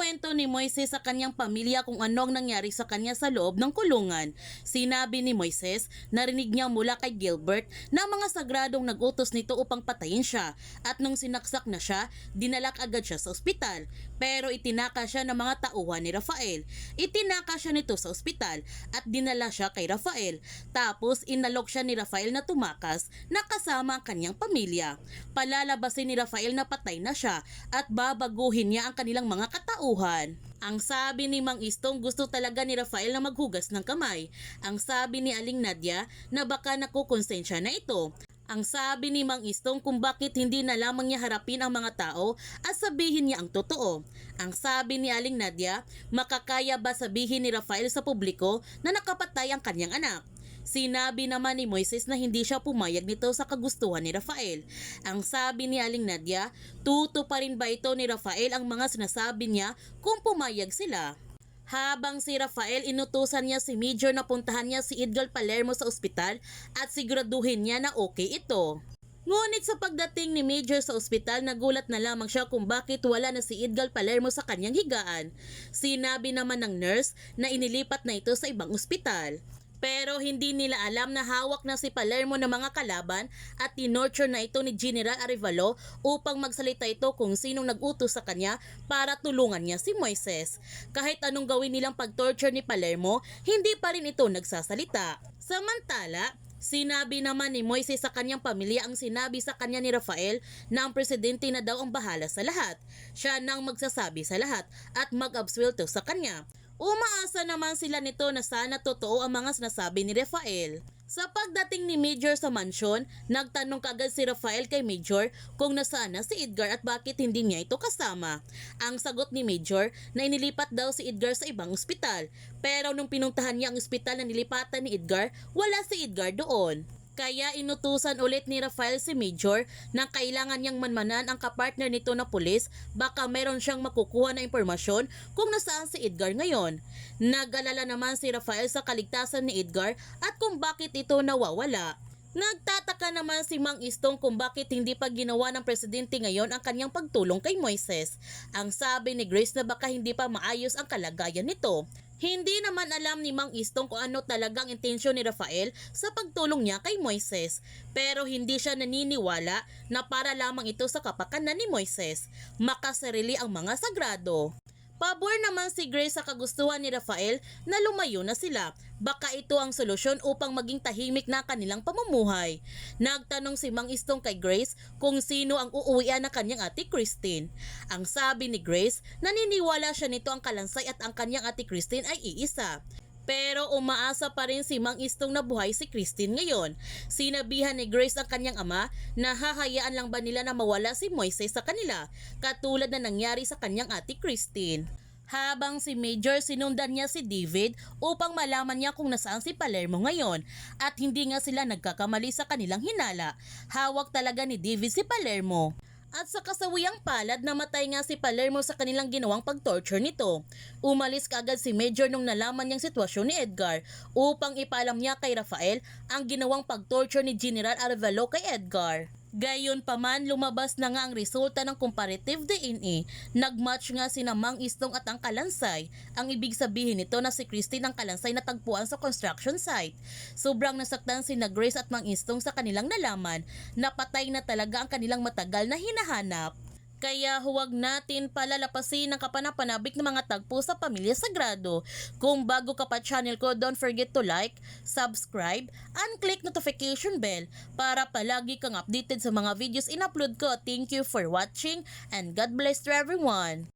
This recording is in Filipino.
Ikinuwento ni Moises sa kanyang pamilya kung ano ang nangyari sa kanya sa loob ng kulungan. Sinabi ni Moises, narinig niya mula kay Gilbert na mga sagradong nagutos nito upang patayin siya, at nung sinaksak na siya, dinalak agad siya sa ospital. Pero itinaka siya ng mga tauhan ni Rafael. Itinaka siya nito sa ospital at dinala siya kay Rafael. Tapos inalok siya ni Rafael na tumakas na kasama ang kanyang pamilya. Palalabasin ni Rafael na patay na siya at babaguhin niya ang kanilang mga katauhan. Ang sabi ni Mang Istong, gusto talaga ni Rafael na maghugas ng kamay. Ang sabi ni Aling Nadia na baka nakukonsensya na ito. Ang sabi ni Mang Istong kung bakit hindi na lamang niya harapin ang mga tao at sabihin niya ang totoo. Ang sabi ni Aling Nadia, makakaya ba sabihin ni Rafael sa publiko na nakapatay ang kanyang anak? Sinabi naman ni Moises na hindi siya pumayag nito sa kagustuhan ni Rafael. Ang sabi ni Aling Nadia, tuto pa rin ba ito ni Rafael ang mga sinasabi niya kung pumayag sila? Habang si Rafael, inutusan niya si Major na puntahan niya si Edgar Palermo sa ospital at siguraduhin niya na okay ito. Ngunit sa pagdating ni Major sa ospital, nagulat na lamang siya kung bakit wala na si Edgar Palermo sa kanyang higaan. Sinabi naman ng nurse na inilipat na ito sa ibang ospital. Pero hindi nila alam na hawak na si Palermo ng mga kalaban at tinorture na ito ni General Arevalo upang magsalita ito kung sinong nag-utos sa kanya para tulungan niya si Moises. Kahit anong gawin nilang pag-torture ni Palermo, hindi pa rin ito nagsasalita. Samantala, sinabi naman ni Moises sa kanyang pamilya ang sinabi sa kanya ni Rafael na ang presidente na daw ang bahala sa lahat. Siya nang magsasabi sa lahat at mag-absuelto sa kanya. Umaasa naman sila nito na sana totoo ang mga sinasabi ni Rafael. Sa pagdating ni Major sa mansyon, nagtanong kaagad si Rafael kay Major kung nasaan na si Edgar at bakit hindi niya ito kasama. Ang sagot ni Major na inilipat daw si Edgar sa ibang ospital, pero nung pinuntahan niya ang ospital na nilipatan ni Edgar, wala si Edgar doon. Kaya inutusan ulit ni Rafael si Major na kailangan niyang manmanan ang kapartner nito na pulis, baka meron siyang makukuha na impormasyon kung nasaan si Edgar ngayon. Nag-alala naman si Rafael sa kaligtasan ni Edgar at kung bakit ito nawawala. Nagtataka naman si Mang Istong kung bakit hindi pa ginawa ng presidente ngayon ang kanyang pagtulong kay Moises. Ang sabi ni Grace na baka hindi pa maayos ang kalagayan nito. Hindi naman alam ni Mang Istong kung ano talagang intensyon ni Rafael sa pagtulong niya kay Moises. Pero hindi siya naniniwala na para lamang ito sa kapakanan ni Moises. Makasarili ang mga sagrado. Pabor naman si Grace sa kagustuhan ni Rafael na lumayo na sila. Baka ito ang solusyon upang maging tahimik na kanilang pamumuhay. Nagtanong si Mang Istong kay Grace kung sino ang uuwian na kanyang ate Christine. Ang sabi ni Grace, naniniwala siya nito ang kalansay at ang kanyang ate Christine ay iisa. Pero umaasa pa rin si Mang Istong na buhay si Christine ngayon. Sinabihan ni Grace ang kanyang ama na hahayaan lang ba nila na mawala si Moises sa kanila, katulad na nangyari sa kanyang ate Christine. Habang si Major, sinundan niya si David upang malaman niya kung nasaan si Palermo ngayon at hindi nga sila nagkakamali sa kanilang hinala. Hawak talaga ni David si Palermo. At sa kasawiyang palad, namatay nga si Palermo sa kanilang ginawang pag-torture nito. Umalis kaagad si Major nung nalaman niyang sitwasyon ni Edgar upang ipaalam niya kay Rafael ang ginawang pag-torture ni General Arevalo kay Edgar. Gayunpaman, lumabas na nga ang resulta ng comparative DNA. Nagmatch nga sina Mang Istong at ang kalansay. Ang ibig sabihin nito na si Christine ang kalansay na tagpuan sa construction site. Sobrang nasaktan sina Grace at Mang Istong sa kanilang nalaman na patay na talaga ang kanilang matagal na hinahanap. Kaya huwag natin palalapasin ang kapanapanabik ng mga tagpo sa Pamilya Sagrado. Kung bago ka pa channel ko, don't forget to like, subscribe, and click notification bell para palagi kang updated sa mga videos in-upload ko. Thank you for watching and God bless to everyone.